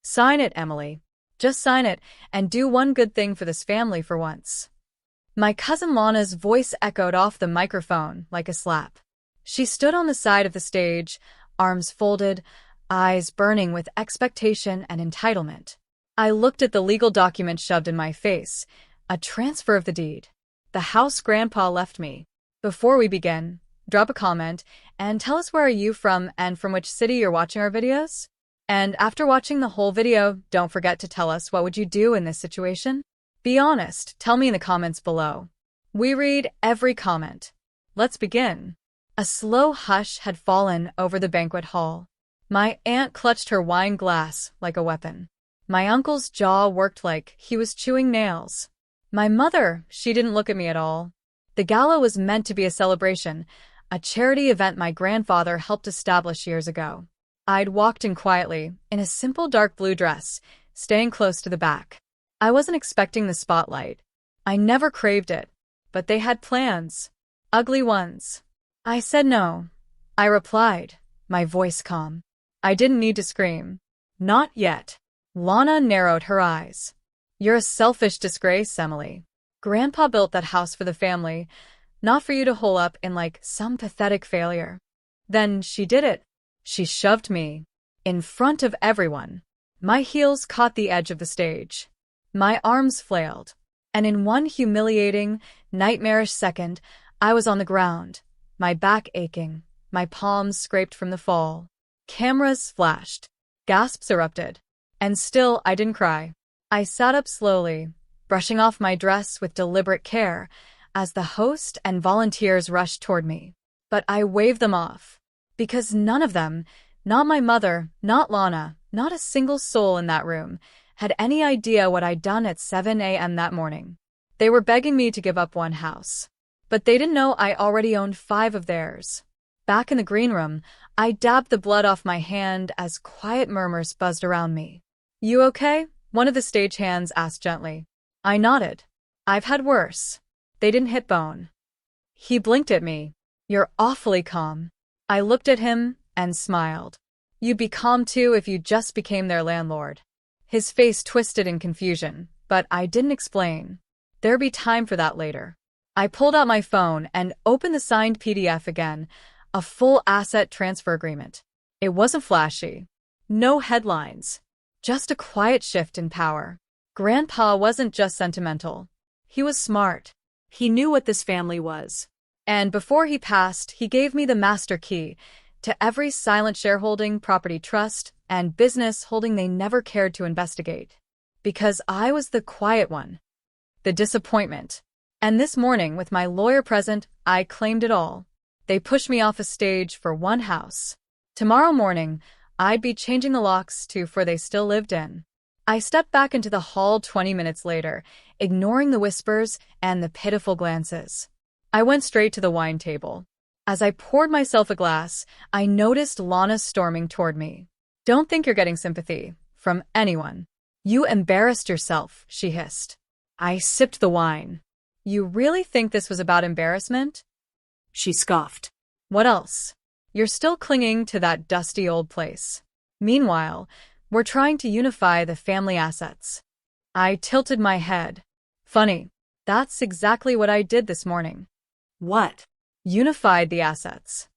Sign it, Emily. Just sign it, and do one good thing for this family for once. My cousin Lana's voice echoed off the microphone like a slap. She stood on the side of the stage, arms folded, eyes burning with expectation and entitlement. I looked at the legal document shoved in my face, a transfer of the deed. The house Grandpa left me. Before we begin, drop a comment and tell us where are you from and from which city you're watching our videos? And after watching the whole video, don't forget to tell us what would you do in this situation? Be honest, tell me in the comments below. We read every comment. Let's begin. A slow hush had fallen over the banquet hall. My aunt clutched her wine glass like a weapon. My uncle's jaw worked like he was chewing nails. My mother, she didn't look at me at all. The gala was meant to be a celebration, a charity event my grandfather helped establish years ago. I'd walked in quietly, in a simple dark blue dress, staying close to the back. I wasn't expecting the spotlight. I never craved it. But they had plans. Ugly ones. I said no. I replied, my voice calm. I didn't need to scream. Not yet. Lana narrowed her eyes. You're a selfish disgrace, Emily. Grandpa built that house for the family, not for you to hole up in like some pathetic failure. Then she did it. She shoved me. In front of everyone. My heels caught the edge of the stage. My arms flailed. And in one humiliating, nightmarish second, I was on the ground, my back aching, my palms scraped from the fall. Cameras flashed. Gasps erupted. And still I didn't cry. I sat up slowly, brushing off my dress with deliberate care, as the host and volunteers rushed toward me. But I waved them off. Because none of them, not my mother, not Lana, not a single soul in that room, had any idea what I'd done at 7 a.m. that morning. They were begging me to give up one house. But they didn't know I already owned 5 of theirs. Back in the green room, I dabbed the blood off my hand as quiet murmurs buzzed around me. You okay? One of the stagehands asked gently. I nodded. I've had worse. They didn't hit bone. He blinked at me. You're awfully calm. I looked at him and smiled. You'd be calm too if you just became their landlord. His face twisted in confusion, but I didn't explain. There'd be time for that later. I pulled out my phone and opened the signed PDF again, a full asset transfer agreement. It wasn't flashy. No headlines. Just a quiet shift in power. Grandpa wasn't just sentimental. He was smart. He knew what this family was. And before he passed, he gave me the master key to every silent shareholding, property trust, and business holding they never cared to investigate. Because I was the quiet one. The disappointment. And this morning, with my lawyer present, I claimed it all. They pushed me off a stage for one house. Tomorrow morning, I'd be changing the locks to for they still lived in. I stepped back into the hall 20 minutes later, ignoring the whispers and the pitiful glances. I went straight to the wine table. As I poured myself a glass, I noticed Lana storming toward me. Don't think you're getting sympathy from anyone. You embarrassed yourself, she hissed. I sipped the wine. You really think this was about embarrassment? She scoffed. What else? You're still clinging to that dusty old place. Meanwhile, we're trying to unify the family assets. I tilted my head. Funny. That's exactly what I did this morning. What? Unified the assets.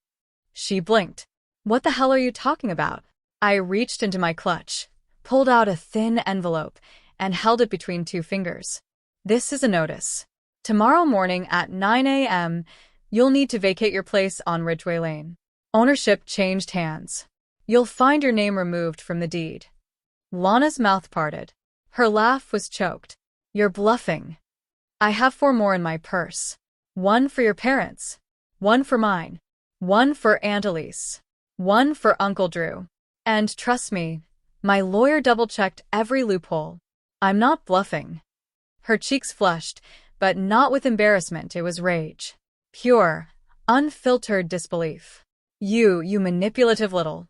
She blinked. What the hell are you talking about? I reached into my clutch, pulled out a thin envelope, and held it between 2 fingers. This is a notice. Tomorrow morning at 9 a.m., you'll need to vacate your place on Ridgeway Lane. Ownership changed hands. You'll find your name removed from the deed. Lana's mouth parted. Her laugh was choked. You're bluffing. I have 4 more in my purse. 1 for your parents. 1 for mine. 1 for Aunt Elise. 1 for Uncle Drew. And trust me, my lawyer double-checked every loophole. I'm not bluffing. Her cheeks flushed, but not with embarrassment, it was rage. Pure, unfiltered disbelief. You manipulative little.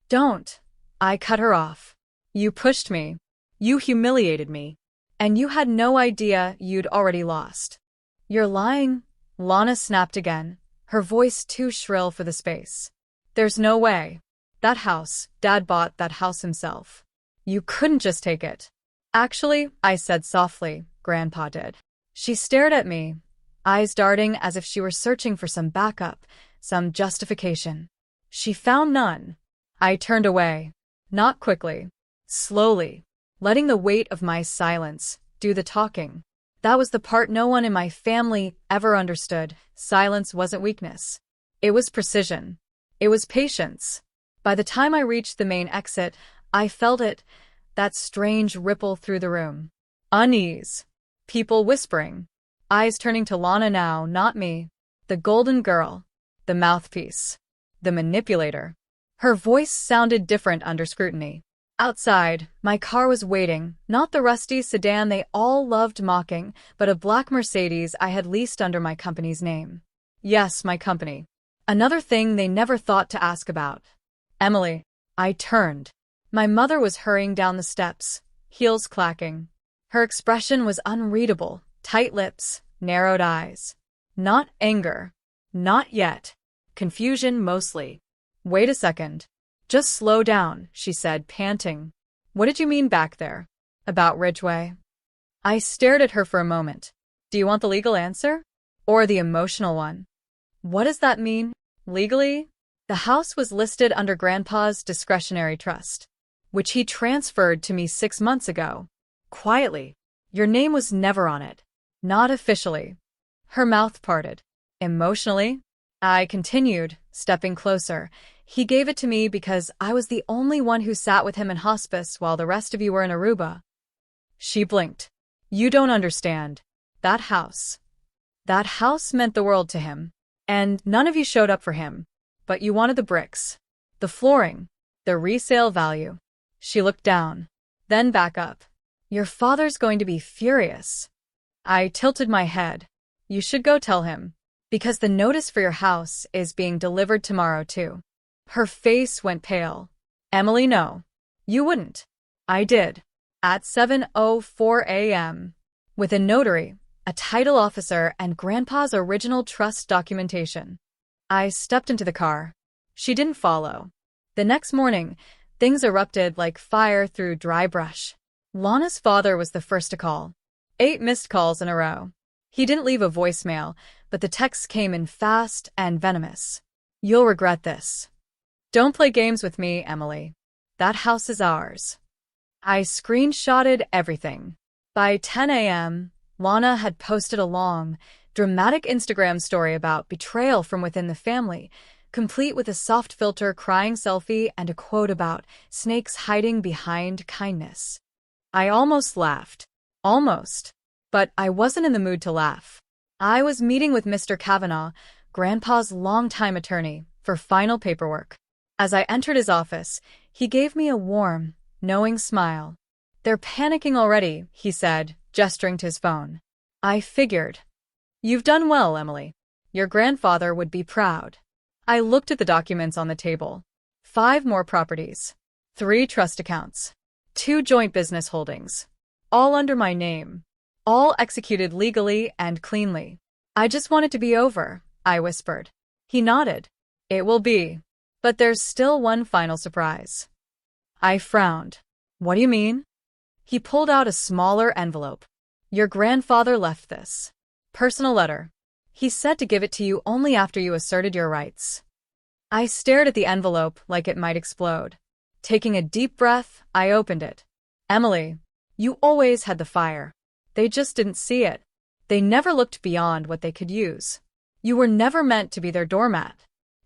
Don't. I cut her off. You pushed me. You humiliated me. And you had no idea you'd already lost. You're lying. Lana snapped again, her voice too shrill for the space. There's no way. That house, Dad bought that house himself. You couldn't just take it. Actually, I said softly, Grandpa did. She stared at me, eyes darting as if she were searching for some backup, some justification. She found none. I turned away. Not quickly. Slowly. Letting the weight of my silence do the talking. That was the part no one in my family ever understood. Silence wasn't weakness. It was precision. It was patience. By the time I reached the main exit, I felt it, that strange ripple through the room. Unease. People whispering. Eyes turning to Lana now, not me. The golden girl. The mouthpiece. The manipulator. Her voice sounded different under scrutiny. Outside, my car was waiting, not the rusty sedan they all loved mocking, but a black Mercedes I had leased under my company's name. Yes, my company. Another thing they never thought to ask about. Emily. I turned. My mother was hurrying down the steps, heels clacking. Her expression was unreadable, tight lips, narrowed eyes. Not anger. Not yet. Confusion mostly. Wait a second. Just slow down, she said, panting. What did you mean back there? About Ridgeway? I stared at her for a moment. Do you want the legal answer? Or the emotional one? What does that mean? Legally? The house was listed under Grandpa's discretionary trust, which he transferred to me 6 months ago. Quietly. Your name was never on it. Not officially. Her mouth parted. Emotionally? I continued, stepping closer. He gave it to me because I was the only one who sat with him in hospice while the rest of you were in Aruba. She blinked. You don't understand. That house meant the world to him. And none of you showed up for him. But you wanted the bricks. The flooring. The resale value. She looked down. Then back up. Your father's going to be furious. I tilted my head. You should go tell him. Because the notice for your house is being delivered tomorrow too. Her face went pale. Emily, no. You wouldn't. I did. At 7:04 a.m. With a notary, a title officer, and Grandpa's original trust documentation. I stepped into the car. She didn't follow. The next morning, things erupted like fire through dry brush. Lana's father was the first to call. 8 missed calls in a row. He didn't leave a voicemail, but the texts came in fast and venomous. You'll regret this. Don't play games with me, Emily. That house is ours. I screenshotted everything. By 10 a.m., Lana had posted a long, dramatic Instagram story about betrayal from within the family, complete with a soft filter crying selfie and a quote about snakes hiding behind kindness. I almost laughed. Almost. But I wasn't in the mood to laugh. I was meeting with Mr. Kavanaugh, Grandpa's longtime attorney, for final paperwork. As I entered his office, he gave me a warm, knowing smile. They're panicking already, he said, gesturing to his phone. I figured. You've done well, Emily. Your grandfather would be proud. I looked at the documents on the table. 5 more properties. 3 trust accounts. 2 joint business holdings. All under my name. All executed legally and cleanly. I just want it to be over, I whispered. He nodded. It will be. But there's still one final surprise. I frowned. What do you mean? He pulled out a smaller envelope. Your grandfather left this. Personal letter. He said to give it to you only after you asserted your rights. I stared at the envelope like it might explode. Taking a deep breath, I opened it. Emily, you always had the fire. They just didn't see it. They never looked beyond what they could use. You were never meant to be their doormat.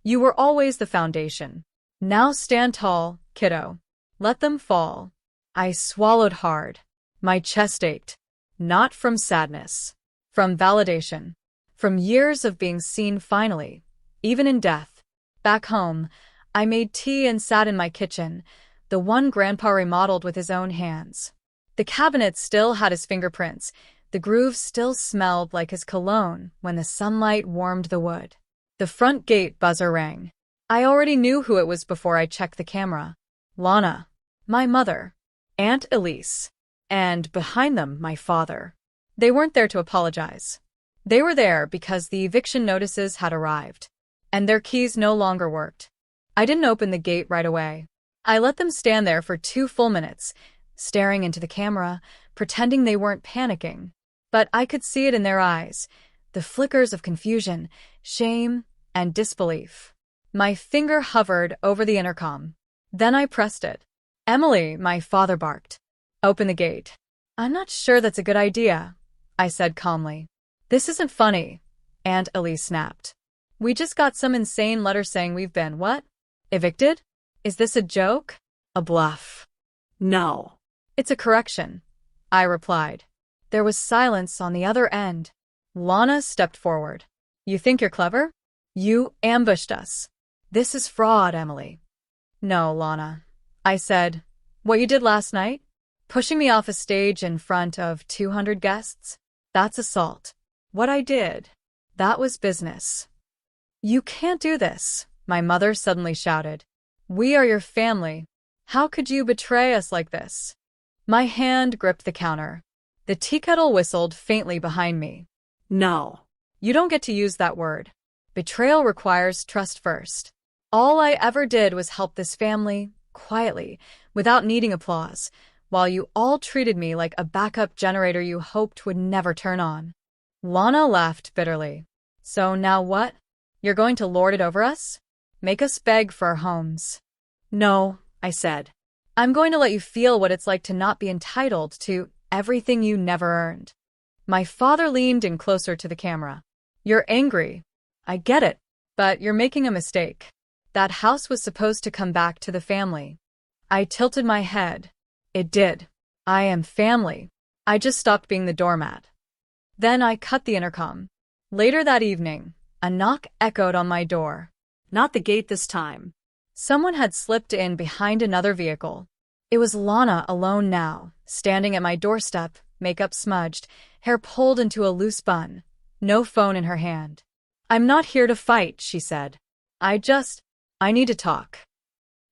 You were always the foundation. Now stand tall, kiddo. Let them fall. I swallowed hard. My chest ached. Not from sadness. From validation. From years of being seen finally, even in death. Back home, I made tea and sat in my kitchen, the one Grandpa remodeled with his own hands. The cabinet still had his fingerprints. The grooves still smelled like his cologne when the sunlight warmed the wood. The front gate buzzer rang. I already knew who it was before I checked the camera. Lana. My mother. Aunt Elise. And behind them, my father. They weren't there to apologize. They were there because the eviction notices had arrived. And their keys no longer worked. I didn't open the gate right away. I let them stand there for 2 full minutes, staring into the camera, pretending they weren't panicking. But I could see it in their eyes, the flickers of confusion, shame, and disbelief. My finger hovered over the intercom. Then I pressed it. "Emily," my father barked. "Open the gate." "I'm not sure that's a good idea," I said calmly. "This isn't funny," Aunt Elise snapped. "We just got some insane letter saying we've been, what? Evicted? Is this a joke? A bluff?" "No." "It's a correction," I replied. There was silence on the other end. Lana stepped forward. "You think you're clever? You ambushed us. This is fraud, Emily." "No, Lana," I said. "What you did last night? Pushing me off a stage in front of 200 guests? That's assault. What I did, that was business." "You can't do this," my mother suddenly shouted. "We are your family. How could you betray us like this?" My hand gripped the counter. The teakettle whistled faintly behind me. "No." "You don't get to use that word. Betrayal requires trust first. All I ever did was help this family, quietly, without needing applause, while you all treated me like a backup generator you hoped would never turn on." Lana laughed bitterly. "So now what? You're going to lord it over us? Make us beg for our homes?" "No," I said. "I'm going to let you feel what it's like to not be entitled to everything you never earned." My father leaned in closer to the camera. "You're angry. I get it. But you're making a mistake. That house was supposed to come back to the family." I tilted my head. It did. I am family. I just stopped being the doormat. Then I cut the intercom. Later that evening, a knock echoed on my door. Not the gate this time. Someone had slipped in behind another vehicle. It was Lana alone now, standing at my doorstep, makeup smudged, hair pulled into a loose bun, no phone in her hand. "I'm not here to fight," she said. I need to talk."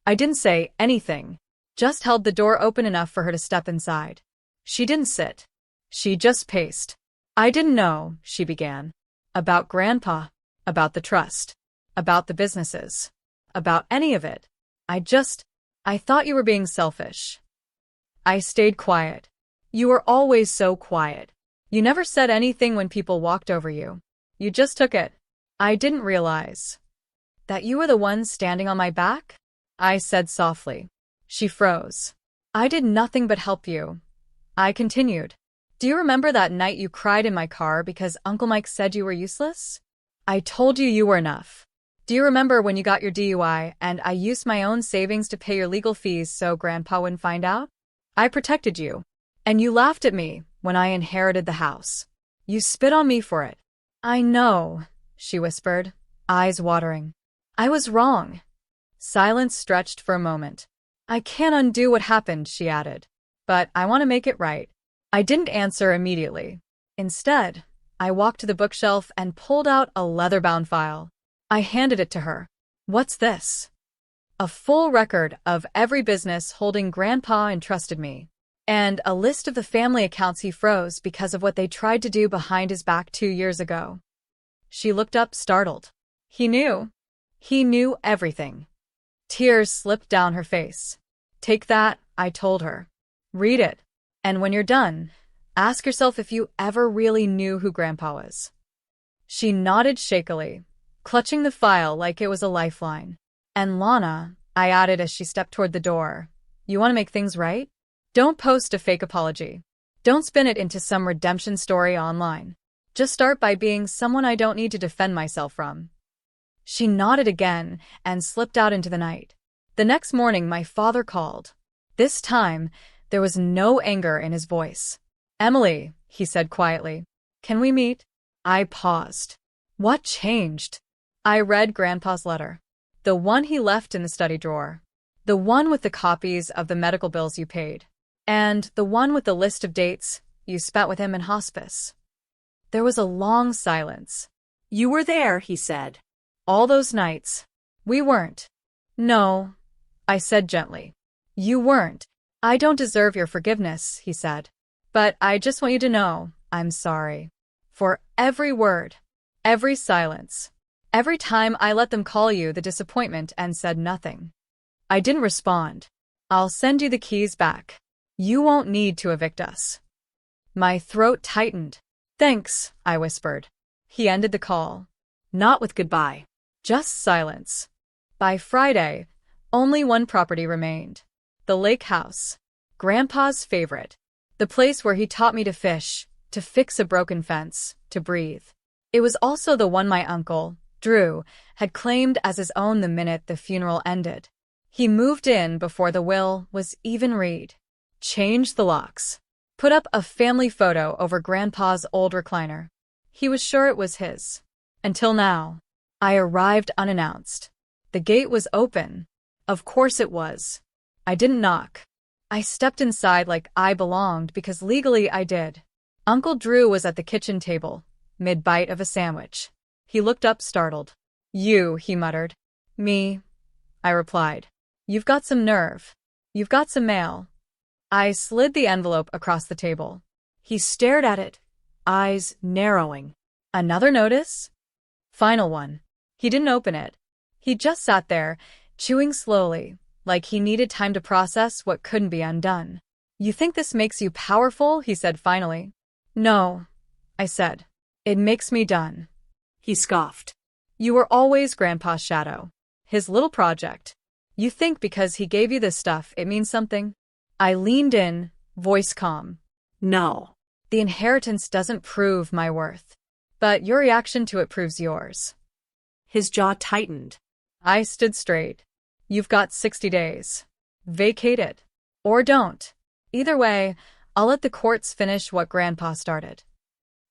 I didn't say anything, just held the door open enough for her to step inside. She didn't sit. She just paced. "I didn't know," she began. "About Grandpa, about the trust, about the businesses, about any of it. I thought you were being selfish." I stayed quiet. "You were always so quiet. You never said anything when people walked over you. You just took it." "I didn't realize that you were the one standing on my back," I said softly. She froze. "I did nothing but help you," I continued. "Do you remember that night you cried in my car because Uncle Mike said you were useless? I told you you were enough. Do you remember when you got your DUI and I used my own savings to pay your legal fees so Grandpa wouldn't find out? I protected you. And you laughed at me when I inherited the house. You spit on me for it." "I know," she whispered, eyes watering. "I was wrong." Silence stretched for a moment. "I can't undo what happened," she added. "But I want to make it right." I didn't answer immediately. Instead, I walked to the bookshelf and pulled out a leather-bound file. I handed it to her. "What's this?" "A full record of every business holding Grandpa entrusted me, and a list of the family accounts he froze because of what they tried to do behind his back 2 years ago." She looked up, startled. He knew. He knew everything. Tears slipped down her face. "Take that," I told her. "Read it. And when you're done, ask yourself if you ever really knew who Grandpa was." She nodded shakily, clutching the file like it was a lifeline. "And Lana," I added as she stepped toward the door, "you want to make things right? Don't post a fake apology. Don't spin it into some redemption story online. Just start by being someone I don't need to defend myself from." She nodded again and slipped out into the night. The next morning, my father called. This time, there was no anger in his voice. "Emily," he said quietly, "can we meet?" I paused. What changed? I read Grandpa's letter. The one he left in the study drawer. The one with the copies of the medical bills you paid. And the one with the list of dates you spent with him in hospice. There was a long silence. "You were there," he said. "All those nights. We weren't." "No," I said gently. "You weren't. I don't deserve your forgiveness," he said. "But I just want you to know I'm sorry. For every word, every silence, every time I let them call you the disappointment and said nothing." I didn't respond. "I'll send you the keys back." You won't need to evict us. My throat tightened. Thanks, I whispered. He ended the call. Not with goodbye. Just silence. By Friday, only one property remained. The lake house. Grandpa's favorite. The place where he taught me to fish, to fix a broken fence, to breathe. It was also the one my uncle, Drew, had claimed as his own the minute the funeral ended. He moved in before the will was even read. Changed the locks. Put up a family photo over Grandpa's old recliner. He was sure it was his. Until now. I arrived unannounced. The gate was open. Of course it was. I didn't knock. I stepped inside like I belonged because legally I did. Uncle Drew was at the kitchen table, mid-bite of a sandwich. He looked up startled. You, he muttered. Me, I replied. You've got some nerve. You've got some mail. I slid the envelope across the table. He stared at it, eyes narrowing. Another notice? Final one. He didn't open it. He just sat there, chewing slowly, like he needed time to process what couldn't be undone. You think this makes you powerful? He said finally. No, I said. It makes me done. He scoffed. You were always Grandpa's shadow. His little project. You think because he gave you this stuff it means something? I leaned in, voice calm. No. The inheritance doesn't prove my worth. But your reaction to it proves yours. His jaw tightened. I stood straight. You've got 60 days. Vacate it. Or don't. Either way, I'll let the courts finish what Grandpa started.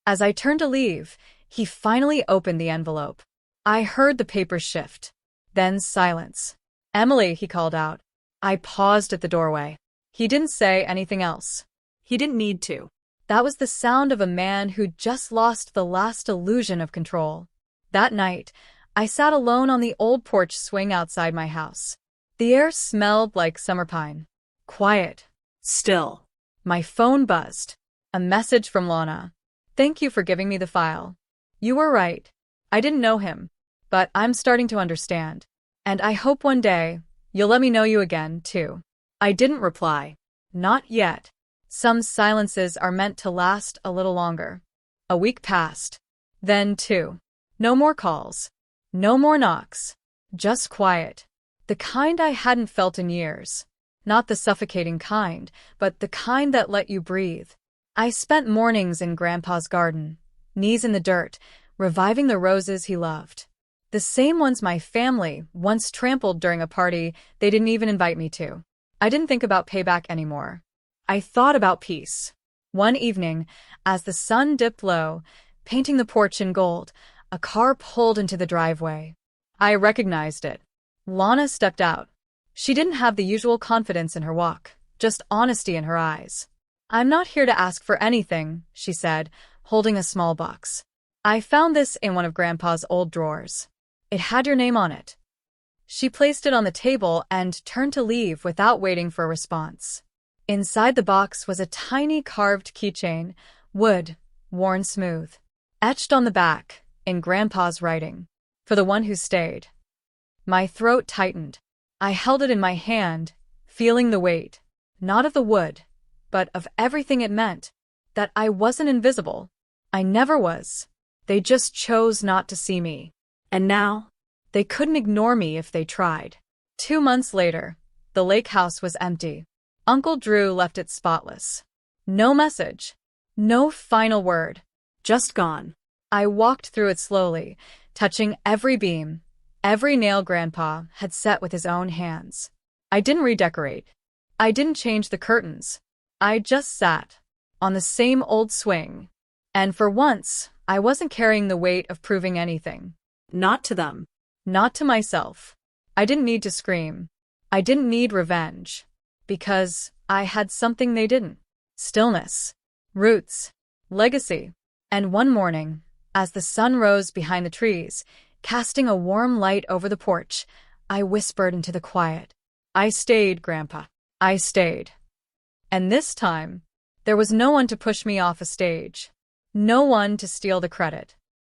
As I turned to leave, he finally opened the envelope. I heard the papers shift. Then silence. Emily, he called out. I paused at the doorway. He didn't say anything else. He didn't need to. That was the sound of a man who'd just lost the last illusion of control. That night, I sat alone on the old porch swing outside my house. The air smelled like summer pine. Quiet. Still. My phone buzzed. A message from Lana. Thank you for giving me the file. You were right. I didn't know him. But I'm starting to understand. And I hope one day, you'll let me know you again, too. I didn't reply. Not yet. Some silences are meant to last a little longer. A week passed. Then 2. No more calls. No more knocks. Just quiet. The kind I hadn't felt in years. Not the suffocating kind, but the kind that let you breathe. I spent mornings in Grandpa's garden, knees in the dirt, reviving the roses he loved. The same ones my family once trampled during a party they didn't even invite me to. I didn't think about payback anymore. I thought about peace. One evening, as the sun dipped low, painting the porch in gold, a car pulled into the driveway. I recognized it. Lana stepped out. She didn't have the usual confidence in her walk, just honesty in her eyes. I'm not here to ask for anything, she said, holding a small box. I found this in one of Grandpa's old drawers. It had your name on it. She placed it on the table and turned to leave without waiting for a response. Inside the box was a tiny carved keychain, wood, worn smooth. Etched on the back, in Grandpa's writing, for the one who stayed. My throat tightened. I held it in my hand, feeling the weight, not of the wood, but of everything it meant, that I wasn't invisible. I never was. They just chose not to see me. And now? They couldn't ignore me if they tried. 2 months later, the lake house was empty. Uncle Drew left it spotless. No message. No final word. Just gone. I walked through it slowly, touching every beam, every nail Grandpa had set with his own hands. I didn't redecorate. I didn't change the curtains. I just sat, on the same old swing. And for once, I wasn't carrying the weight of proving anything. Not to them. Not to myself. I didn't need to scream. I didn't need revenge. Because I had something they didn't. Stillness. Roots. Legacy. And one morning, as the sun rose behind the trees, casting a warm light over the porch, I whispered into the quiet. I stayed, Grandpa. I stayed. And this time, there was no one to push me off a stage. No one to steal the credit.